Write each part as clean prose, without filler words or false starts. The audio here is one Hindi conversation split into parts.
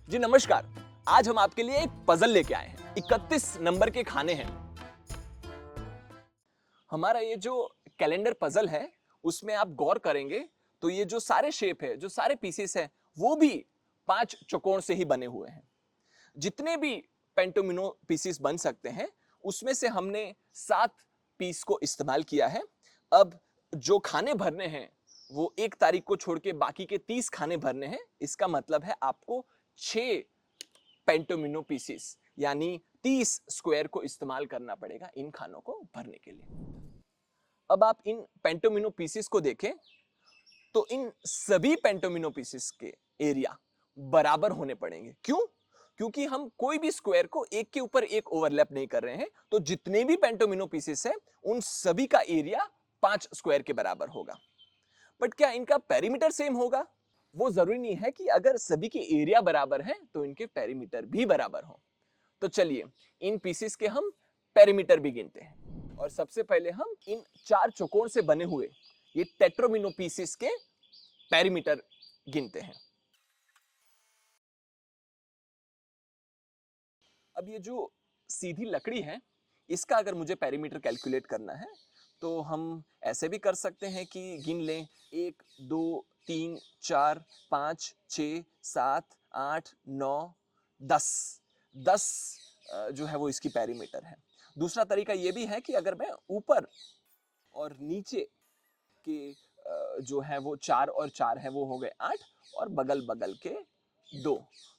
जी नमस्कार। आज हम आपके लिए एक पजल लेके आए हैं। 31 नंबर के खाने हैं। हमारा ये जो कैलेंडर पजल है, उसमें आप गौर करेंगे तो ये जो सारे शेप है, जो सारे पीसेस हैं, वो भी 5 चौकोर से ही बने हुए हैं। जितने भी पेंटोमिनो पीसेस बन सकते हैं, उसमें से हमने 7 पीस को इस्तेमाल किया है। अब जो खाने भरने हैं, वो 1 तारीख को छोड़ के बाकी के 30 खाने भरने हैं। इसका मतलब है आपको 6 पेंटोमिनो पीसेस यानी 30 स्क्वायर को इस्तेमाल करना पड़ेगा इन खानों को भरने के लिए। अब आप इन पेंटोमिनो पीसेस को देखें तो इन सभी पेंटोमिनो पीसेस के एरिया बराबर होने पड़ेंगे। क्यों? क्योंकि हम कोई भी स्क्वायर को एक के ऊपर एक ओवरलैप नहीं कर रहे हैं, तो जितने भी पेंटोमिनो पीसेस हैं उन सभी का एरिया 5 स्क्वायर के बराबर होगा। बट क्या इनका पेरीमीटर सेम होगा? वो जरूरी नहीं है कि अगर सभी के एरिया बराबर हैं तो इनके पेरीमीटर भी बराबर हो। तो चलिए इन पीसेस के हम पेरीमीटर भी गिनते हैं और सबसे पहले हम इन 4 चौकोर से बने हुए ये टेट्रोमिनो पीसेस के पेरीमीटर गिनते हैं। अब ये जो सीधी लकड़ी है, इसका अगर मुझे पेरीमीटर कैलकुलेट करना है तो हम ऐसे भी कर सकते हैं कि गिन लें 1 2 3 4 5 6 7 8 9 10 10 जो है वो इसकी पेरीमीटर है। दूसरा तरीका ये भी है कि अगर मैं ऊपर और नीचे के जो है वो 4 और 4 है वो हो गए 8 और बगल बगल के 2,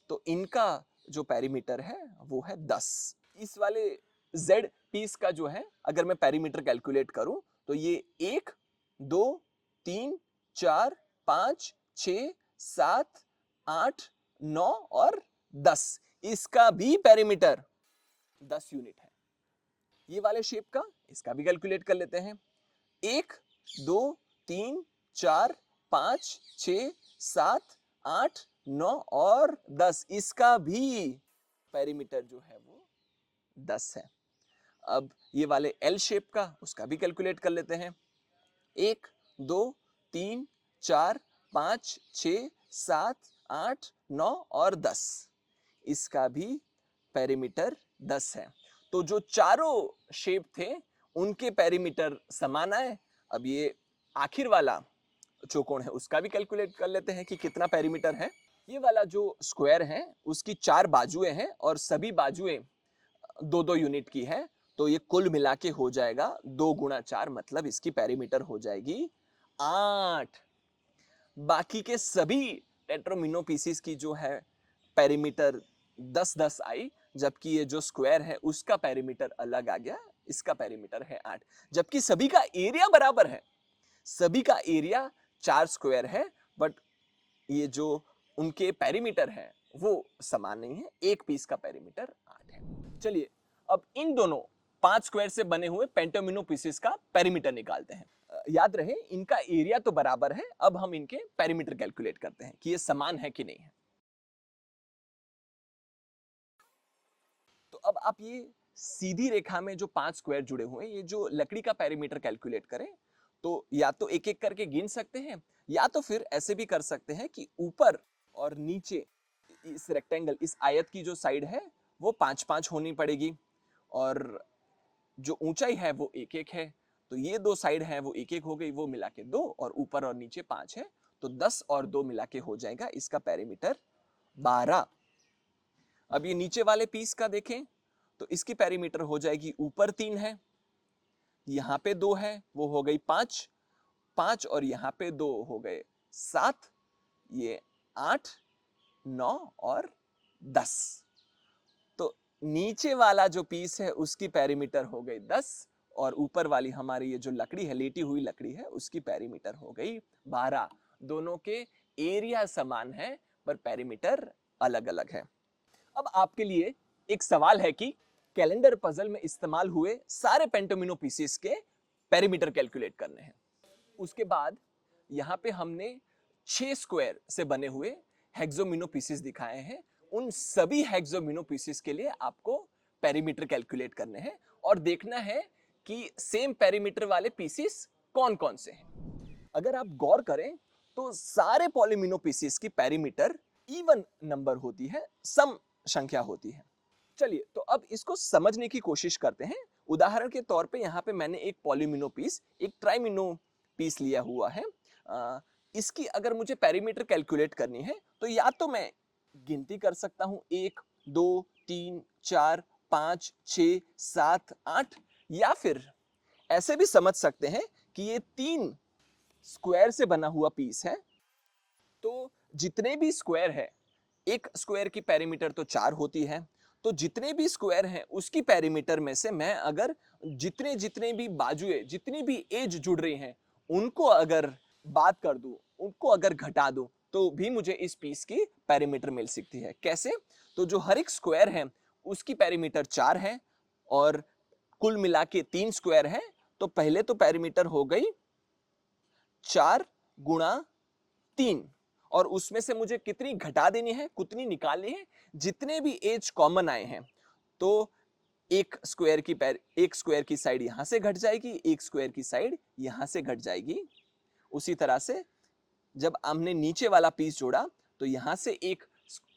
तो इनका जो पेरीमीटर है वो है 10। इस वाले Z पीस का जो है अगर मैं पेरीमीटर कैलकुलेट करूं तो ये 1 2 3 4 5 6 7 8 9 और 10, इसका भी पेरीमीटर 10 यूनिट है। ये वाले शेप का इसका भी कैलकुलेट कर लेते हैं। 1 2 3 4 5 6 7 8 9 और 10, इसका भी पेरीमीटर जो है वो 10 है। अब ये वाले एल शेप का उसका भी कैलकुलेट कर लेते हैं। 1 2 3 4 5 6 7 8 9 और 10, इसका भी पेरीमीटर 10 है। तो जो चारों शेप थे उनके पेरीमीटर समान आए। अब ये आखिर वाला चौकोन है उसका भी कैलकुलेट कर लेते हैं कि कितना पेरीमीटर है। ये वाला जो स्क्वायर है उसकी 4 बाजुएं हैं और सभी बाजुएं 2-2 यूनिट की है, तो ये कुल मिला के हो जाएगा 2 गुणा 4, मतलब इसकी पेरीमीटर हो जाएगी 8। बाकी के सभी टेट्रोमिनो पीसीस की जो है पेरीमीटर 10-10 आई, जबकि ये जो स्क्वायर है उसका पेरीमीटर अलग आ गया, इसका पेरीमीटर है 8। जबकि सभी का एरिया बराबर है, सभी का एरिया 4 स्क्वायर है, बट ये जो उनके पेरीमीटर है वो समान नहीं है। एक पीस का पेरीमीटर 8 है। चलिए अब इन दोनों 5 स्क्वायर से बने हुए पेंटोमिनो पीसेस का पेरीमीटर निकालते हैं। याद रहे इनका एरिया तो बराबर है, अब हम इनके पेरीमीटर कैलकुलेट करते हैं कि ये समान है कि नहीं है। तो अब आप ये सीधी रेखा में जो 5 स्क्वायर जुड़े हुए हैं, ये जो लकड़ी का पेरीमीटर कैलकुलेट करें तो या तो एक एक करके गिन सकते हैं या तो फिर ऐसे भी कर सकते हैं कि ऊपर और नीचे इस रेक्टेंगल, इस आयत की जो साइड है वो 5-5 होनी पड़ेगी और जो ऊंचाई है वो 1-1 है। तो ये 2 साइड है वो 1-1 हो गई, वो मिला के 2, और ऊपर और नीचे 5 है, तो 10 और 2 मिला के हो जाएगा इसका पेरीमीटर 12। अब ये नीचे वाले पीस का देखें तो इसकी पेरीमीटर हो जाएगी, ऊपर 3 है, यहाँ पे 2 है, वो हो गई 5, 5 और यहाँ पे 2 हो गए 7, ये 8 9 और 10। तो नीचे वाला जो पीस है उसकी पेरीमीटर हो गई 10 और ऊपर वाली हमारी ये जो लकड़ी है, लेटी हुई लकड़ी है, उसकी पेरीमीटर हो गई 12। दोनों के एरिया समान है पर पेरीमीटर अलग अलग है। अब आपके लिए एक सवाल है कि कैलेंडर पजल में इस्तेमाल हुए सारे पेंटोमिनो पीसेस के पेरीमीटर कैलकुलेट करने हैं। उसके बाद यहाँ पे हमने 6 स्क्वायर से बने हुए हेक्सोमिनो पीसेस दिखाए हैं। उन सभी हेक्सोमिनो पीसेस के लिए आपको पेरीमीटर कैलकुलेट करने हैं और देखना है कि सेम पेरीमीटर वाले पीसेस कौन कौन से हैं। अगर आप गौर करें तो सारे पॉलीमिनो पीसेस की पेरीमीटर इवन नंबर होती है, सम संख्या होती है। चलिए तो अब इसको समझने की कोशिश करते हैं। उदाहरण के तौर पे यहाँ पे मैंने एक पॉलीमिनो पीस, एक ट्राइमिनो पीस लिया हुआ है। इसकी अगर मुझे पेरीमीटर कैलकुलेट करनी है तो या तो मैं गिनती कर सकता हूँ 1 2 3 4 5 6 7 8, या फिर ऐसे भी समझ सकते हैं कि ये 3 स्क्वायर से बना हुआ पीस है। तो जितने भी स्क्वायर है, एक स्क्वायर की पेरीमीटर तो 4 होती है, तो जितने भी स्क्वायर हैं उसकी पेरीमीटर में से मैं अगर जितने जितने भी बाजुए, जितनी भी एज जुड़ रही हैं, उनको अगर बात कर दूं, उनको अगर घटा दूं, तो भी मुझे इस पीस की पेरीमीटर मिल सकती है। कैसे? तो जो हर एक स्क्वायर है उसकी पेरीमीटर 4 है और कुल मिला के 3 स्क्वायर है, तो पहले तो पेरीमीटर हो गई 4 गुणा 3, और उसमें से मुझे कितनी घटा देनी है, कितनी निकालनी है, जितने भी एज कॉमन आए हैं। तो एक स्क्वायर की साइड यहां से घट जाएगी, एक स्क्वायर की साइड यहां से घट जाएगी। उसी तरह से जब हमने नीचे वाला पीस जोड़ा तो यहां से एक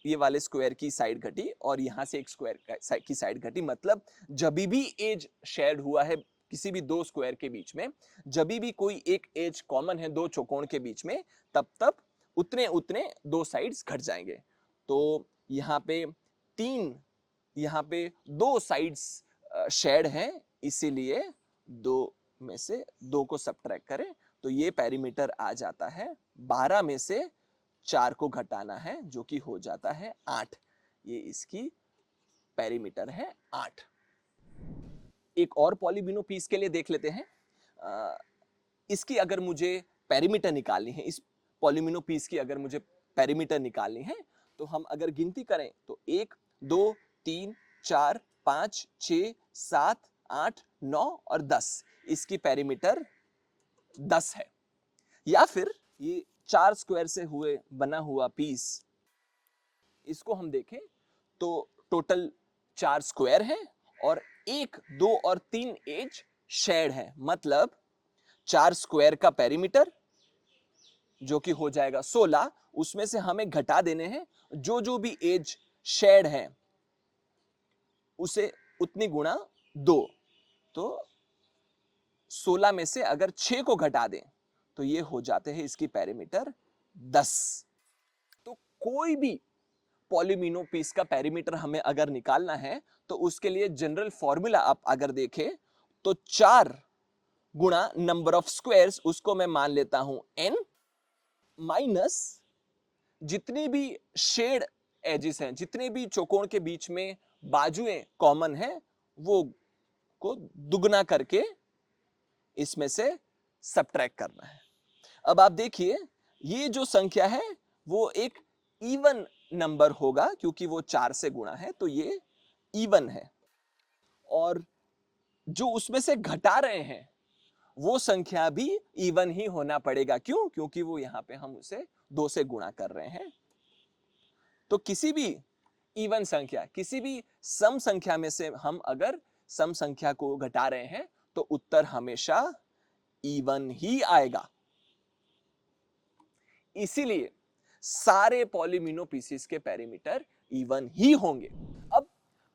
ये वाले स्क्वायर की साइड घटी और यहां से एक स्क्वायर की साइड घटी। मतलब जब भी एज शेयर्ड हुआ है किसी भी दो स्क्वायर के बीच में, जब भी कोई एक एज कॉमन है दो चौकोन के बीच में, तब तब उतने उतने दो साइड्स घट जाएंगे। तो यहाँ पे 3, यहाँ पे 2 साइड्स शेयर्ड हैं, इसीलिए 2 में से 2 को सब्ट्रैक्ट करें तो ये पेरीमीटर आ जाता है 12 में से 4 को घटाना है, जो कि हो जाता है 8। ये इसकी पेरीमीटर है 8। एक और पॉलीबिनो पीस के लिए देख लेते हैं। इसकी अगर मुझे पेरीमीटर निकालनी है, इस पॉलीमिनो पीस की अगर मुझे पेरीमीटर निकालनी है, तो हम अगर गिनती करें तो 1 2 3 4 5 6 7 8 9 और 10, इसकी पेरीमीटर 10 है। या फिर ये 4 स्क्वायर से बना हुआ पीस, इसको हम देखें तो टोटल 4 स्क्वायर है और 1 2 और 3 एज शेयर्ड है। मतलब 4 स्क्वायर का पेरीमीटर जो कि हो जाएगा 16, उसमें से हमें घटा देने हैं जो जो भी एज शेयर्ड है उसे उतनी गुणा 2। तो 16 में से अगर 6 को घटा दें तो ये हो जाते हैं इसकी पेरीमीटर 10। तो कोई भी पॉलीमिनो पीस का पेरीमीटर हमें अगर निकालना है तो उसके लिए जनरल फॉर्मूला आप अगर देखें तो 4 गुणा नंबर ऑफ स्क्वायर्स, उसको मैं मान लेता हूं n, माइनस जितनी भी शेड एजेस हैं, जितने भी चौकोन के बीच में बाजुएं कॉमन है, वो को दुगना करके इसमें से सब्ट्रैक्ट करना है। अब आप देखिए ये जो संख्या है वो एक इवन नंबर होगा क्योंकि वो 4 से गुणा है, तो ये इवन है। और जो उसमें से घटा रहे हैं वो संख्या भी इवन ही होना पड़ेगा। क्यों? क्योंकि वो यहां पे हम उसे 2 से गुणा कर रहे हैं। तो किसी भी इवन संख्या, किसी भी सम संख्या में से हम अगर सम संख्या को घटा रहे हैं तो उत्तर हमेशा इवन ही आएगा। इसीलिए सारे पॉलीमिनो पीसेस के पेरीमीटर इवन ही होंगे। अब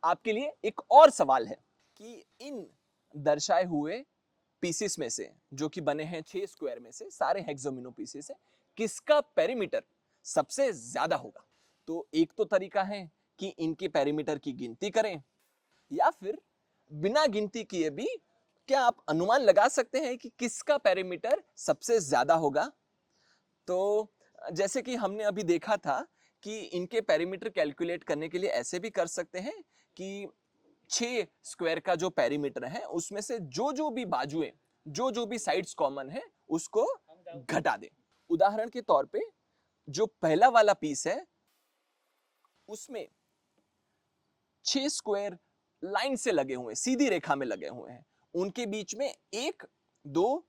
आपके लिए एक और सवाल है कि इन दर्शाए हुए पीसेस में से, जो कि बने हैं 6 स्क्वायर में से, सारे हेक्सोमिनो पीसेस हैं, किसका पेरीमीटर सबसे ज्यादा होगा? तो एक तो तरीका है कि इनके पेरीमीटर की गिनती करें, या फिर बिना गिनती किए भी क्या आप अनुमान लगा सकते हैं कि किसका पेरीमीटर सबसे ज्यादा होगा? तो जैसे कि हमने अभी देखा था कि इनके पेरीमीटर कैलकुलेट करने के लिए ऐसे भी कर सकते हैं कि 6 स्क्वायर का जो पेरीमीटर है उसमें से जो जो भी बाजुएं, जो जो भी साइड्स कॉमन है उसको घटा दें। उदाहरण के तौर पे जो पहला वाला पीस है उसमें 6 स्क्वायर लाइन से लगे हुए, सीधी रेखा में लगे हुए हैं। उनके बीच में 1 2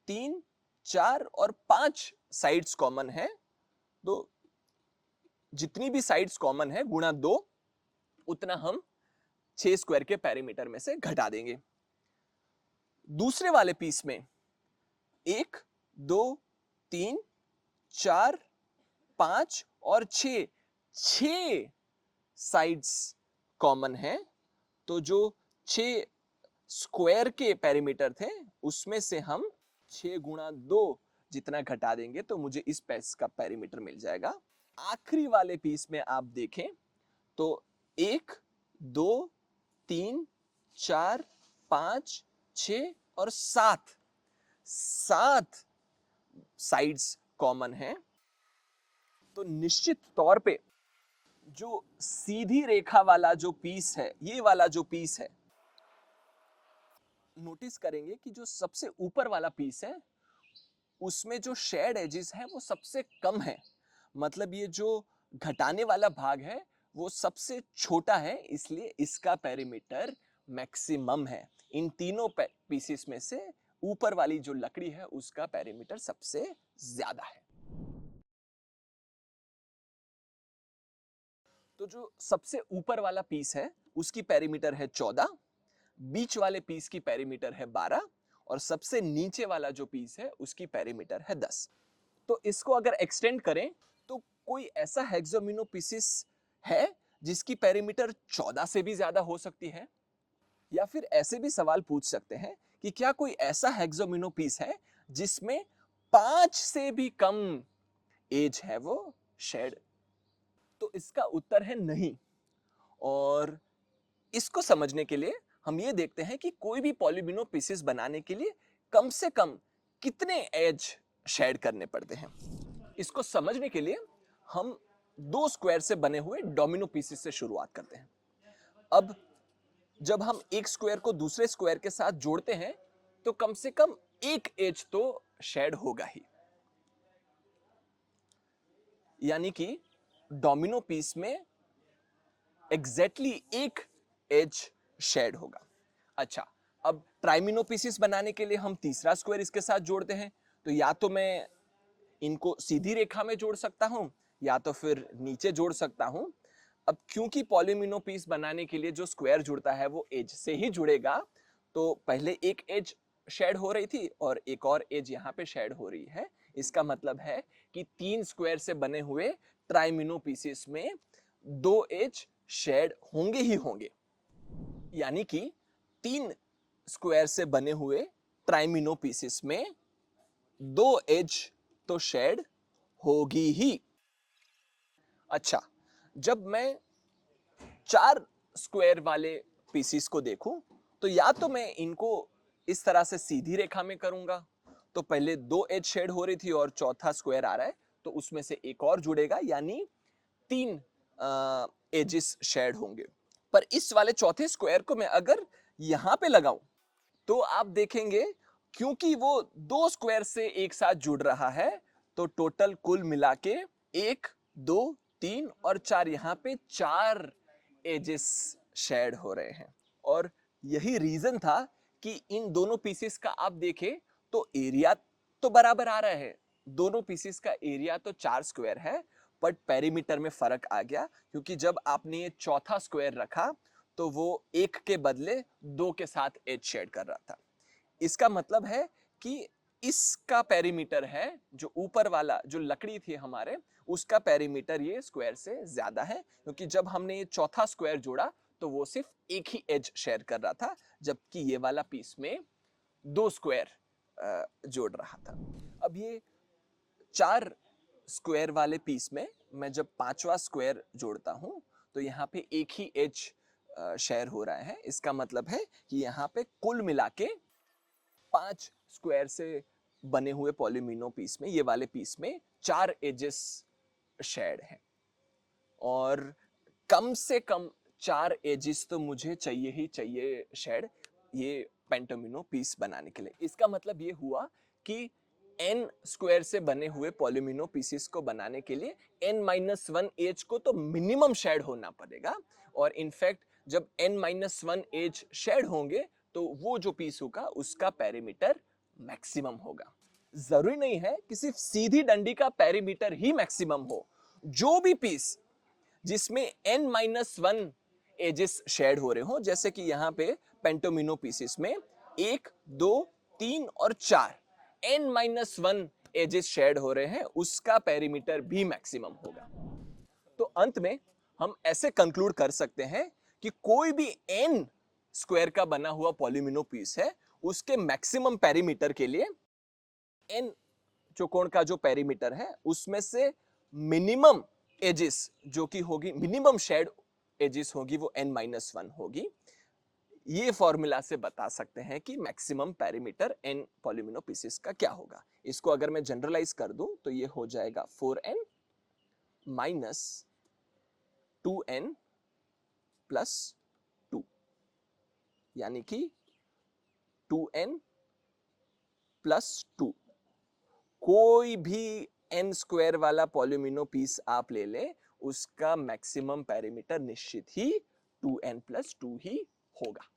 3 4 और 5 साइड्स कॉमन है। तो जितनी भी साइड्स कॉमन है गुणा 2, उतना हम 6 स्क्वायर के पेरीमीटर में से घटा देंगे। दूसरे वाले पीस में 1 2 3 4 5 और 6 6 साइड्स कॉमन है, तो जो 6 स्क्वायर के पेरीमीटर थे उसमें से हम 6 गुणा 2 जितना घटा देंगे तो मुझे इस पीस का पेरीमीटर मिल जाएगा। आखिरी वाले पीस में आप देखें तो 1 2 3 4 5 6 और 7 साइड्स कॉमन है। तो निश्चित तौर पे जो सीधी रेखा वाला जो पीस है, ये वाला जो पीस है, नोटिस करेंगे कि जो सबसे ऊपर वाला पीस है उसमें जो शेड एजेस है वो सबसे कम है। मतलब ये जो घटाने वाला भाग है वो सबसे छोटा है, इसलिए इसका पेरीमीटर मैक्सिमम है। इन तीनों पीसेस में से ऊपर वाली जो लकड़ी है उसका पेरीमीटर सबसे ज्यादा है। तो जो सबसे ऊपर वाला पीस है उसकी पेरीमीटर है 14, बीच वाले पीस की पेरीमीटर है 12 और सबसे नीचे वाला जो पीस है उसकी पेरीमीटर है 10। तो इसको अगर एक्सटेंड करें तो कोई ऐसा हेक्सोमिनो पीसेस है जिसकी पेरीमीटर 14 से भी ज्यादा हो सकती है? या फिर ऐसे भी सवाल पूछ सकते हैं कि क्या कोई ऐसा हेक्सोमिनो पीस है जिसमें 5 से भी कम एज है वो शेड? तो इसका उत्तर है नहीं। और इसको समझने के लिए हम ये देखते हैं कि कोई भी पॉलीबिनो पीसेस बनाने के लिए कम से कम कितने एज शेड करने पड़ते हैं। इसको समझने के लिए हम 2 स्क्वायर से बने हुए डोमिनो पीसेस से शुरुआत करते हैं। अब जब हम एक स्क्वायर को दूसरे स्क्वायर के साथ जोड़ते हैं तो कम से कम एक एज तो शेड होगा ही, यानी कि डोमिनो पीस में एग्जैक्टली एक एज शेड होगा। अच्छा, अब ट्राइमिनो पीसेस बनाने के लिए हम तीसरा स्क्वायर इसके साथ जोड़ते हैं, तो या तो मैं इनको सीधी रेखा में जोड़ सकता हूं या तो फिर नीचे जोड़ सकता हूं। अब क्योंकि पॉलीमिनो पीस बनाने के लिए जो स्क्वायर जुड़ता है वो एज से ही जुड़ेगा, तो पहले एक एज शेड हो रही थी और एक और एज यहाँ पे शेड हो रही है। इसका मतलब है कि 3 स्क्वायर से बने हुए ट्राइमिनो पीसेस में 2 एज शेड होंगे ही होंगे, यानी कि 3 स्क्वायर से बने हुए ट्राइमिनो पीसेस में 2 एज तो शेड होगी ही। अच्छा, जब मैं 4 स्क्वायर वाले पीसेस को देखूं तो या तो मैं इनको इस तरह से सीधी रेखा में करूंगा, तो पहले 2 एज शेड हो रही थी और चौथा स्क्वायर आ रहा है तो उसमें से एक और जुड़ेगा, यानी 3 एजेस शेड होंगे। पर इस वाले चौथे स्क्वायर को मैं अगर यहां पे लगाऊं तो आप देखेंगे क्योंकि वो 2 स्क्वायर से एक साथ जुड़ रहा है तो टोटल कुल मिला के 1 2 3 और 4, यहां पे 4 एजेस शेड हो रहे हैं। और यही रीजन था कि इन दोनों पीसेस का आप देखें तो एरिया तो बराबर आ रहा है, दोनों पीसेस का एरिया तो 4 स्क्वायर है, बट पेरीमीटर में फर्क आ गया क्योंकि जब आपने ये चौथा स्क्वायर रखा तो वो 1 के बदले 2 के साथ एज शेड कर रहा था। इसका मतलब है कि इसका पेरीमीटर है, जो ऊपर वाला जो लकड़ी थी हमारे उसका पेरीमीटर ये स्क्वायर से ज्यादा है, क्योंकि जब हमने ये चौथा स्क्वायर जोड़ा तो वो सिर्फ एक ही एज शेयर कर रहा था, जबकि ये वाला पीस में 2 स्क्वायर जोड़ रहा था। अब ये 4 स्क्वायर वाले पीस में मैं जब 5वां स्क्वायर जोड़ता हूं तो यहाँ पे एक ही एज शेयर हो रहा है। इसका मतलब है कि यहाँ पे कुल मिला के 5 स्क्वायर से बने हुए पॉलीमिनो पीस में, ये वाले पीस में 4 एजेस शेड है और कम से कम 4 एजेस तो मुझे चाहिए ही चाहिए शेड ये पेंटोमिनो पीस बनाने के लिए। इसका मतलब ये हुआ कि n स्क्वायर से बने हुए पॉलीमिनो पीसेस को बनाने के लिए n-1 एज को तो मिनिमम शेड होना पड़ेगा, और इनफैक्ट जब n-1 एज शेड होंगे तो वो जो पीस होगा उसका पेरीमीटर मैक्सिमम होगा। जरूरी नहीं है कि सिर्फ सीधी डंडी का पेरीमीटर ही मैक्सिमम हो, जो भी पीस जिसमें n-1 एजेस शेड हो रहे हो, जैसे कि यहाँ पे पेंटोमिनो पीसेस में 1 2 3 और 4 n-1 एजेस शेड हो रहे हैं, उसका पेरीमीटर भी मैक्सिमम होगा। तो अंत में हम ऐसे कंक्लूड कर सकते हैं कि कोई भी n स्क्वायर का बना हुआ पॉलीमिनो पीस है, उसके मैक्सिमम पेरीमीटर के लिए n चौकोन का जो पेरीमीटर है उसमें से मिनिमम एजिस जो कि होगी, मिनिमम शेड एजिस होगी वो n-1 होगी। ये फॉर्मूला से बता सकते हैं कि मैक्सिमम पेरीमीटर n पॉलीमिनो पीसेस का क्या होगा। इसको अगर मैं जनरलाइज कर दूं तो ये हो जाएगा 4n माइनस 2n प्लस 2, यानी कि 2n प्लस 2। कोई भी n स्क्वायर वाला पॉलीमिनो पीस आप ले लें, उसका मैक्सिमम पेरीमीटर निश्चित ही 2n प्लस 2 ही होगा।